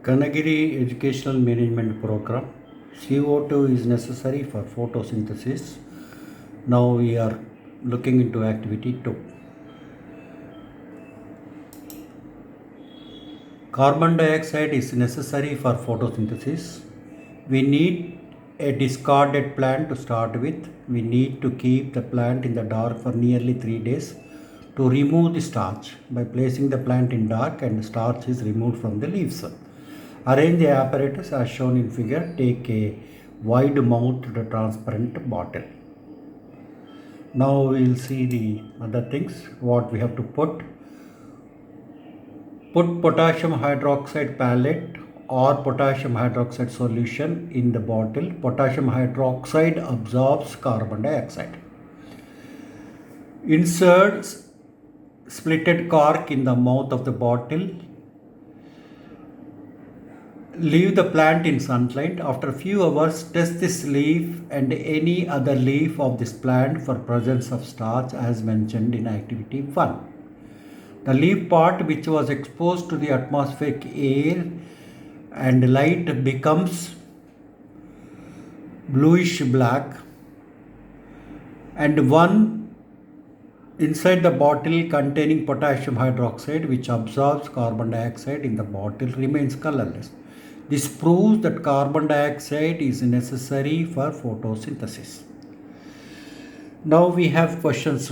Kanagiri Educational Management Program. CO2 is necessary for photosynthesis. Now we are looking into activity 2. Carbon dioxide is necessary for photosynthesis. We need a discarded plant to start with. We need to keep the plant in the dark for nearly 3 days to remove the starch. By placing the plant in dark and starch is removed from the leaves. Arrange the apparatus as shown in figure. Take a wide mouthed transparent bottle. Now we will see the other things what we have to put. Put potassium hydroxide pellet or potassium hydroxide solution in the bottle. Potassium hydroxide absorbs carbon dioxide. Insert splitted cork in the mouth of the bottle. Leave the plant in sunlight. After a few hours, test this leaf and any other leaf of this plant for presence of starch as mentioned in activity 1. The leaf part which was exposed to the atmospheric air and light becomes bluish black, and one inside the bottle containing potassium hydroxide which absorbs carbon dioxide in the bottle remains colorless. This proves that carbon dioxide is necessary for photosynthesis. Now we have questions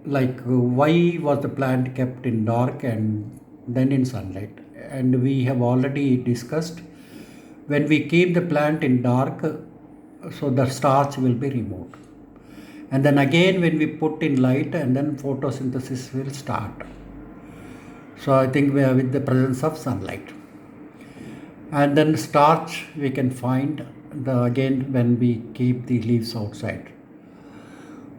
like why was the plant kept in dark and then in sunlight? And we have already discussed when we keep the plant in dark, so the starch will be removed. And then again when we put in light and then photosynthesis will start. So I think we are with the presence of sunlight. And then starch we can find again when we keep the leaves outside.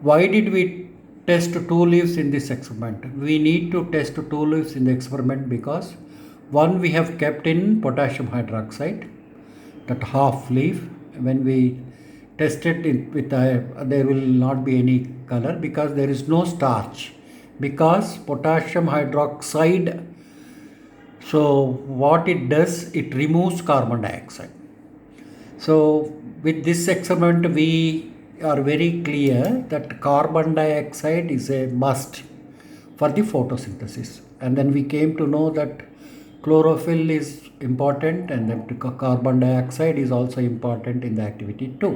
Why did we test 2 leaves in this experiment? We need to test 2 leaves in the experiment because one we have kept in potassium hydroxide, that half leaf. When we tested it with there will not be any color because there is no starch, because potassium hydroxide, so what it does, it removes carbon dioxide. So with this experiment we are very clear that carbon dioxide is a must for the photosynthesis. And then we came to know that chlorophyll is important and that carbon dioxide is also important in the activity 2.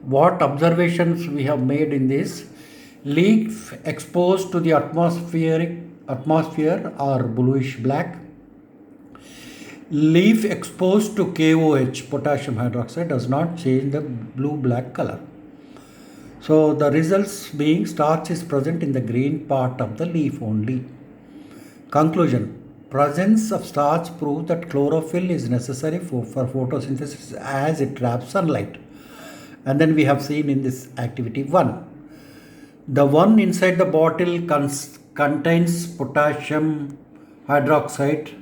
What observations we have made in this? Leaf exposed to the atmosphere are bluish black. Leaf exposed to KOH, potassium hydroxide, does not change the blue-black color. So the results being starch is present in the green part of the leaf only. Conclusion: presence of starch proves that chlorophyll is necessary for photosynthesis as it traps sunlight. And then we have seen in this activity 1. The one inside the bottle contains potassium hydroxide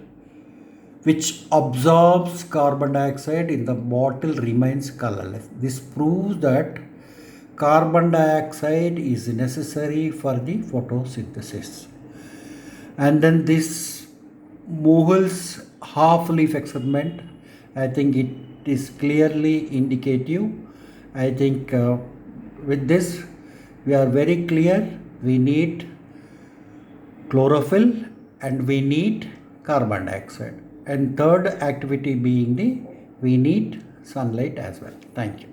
which absorbs carbon dioxide in the bottle remains colorless. This proves that carbon dioxide is necessary for the photosynthesis. And then this Mohl's half leaf experiment, I think it is clearly indicative. I think with this we are very clear. We need chlorophyll and we need carbon dioxide. And third activity being we need sunlight as well. Thank you.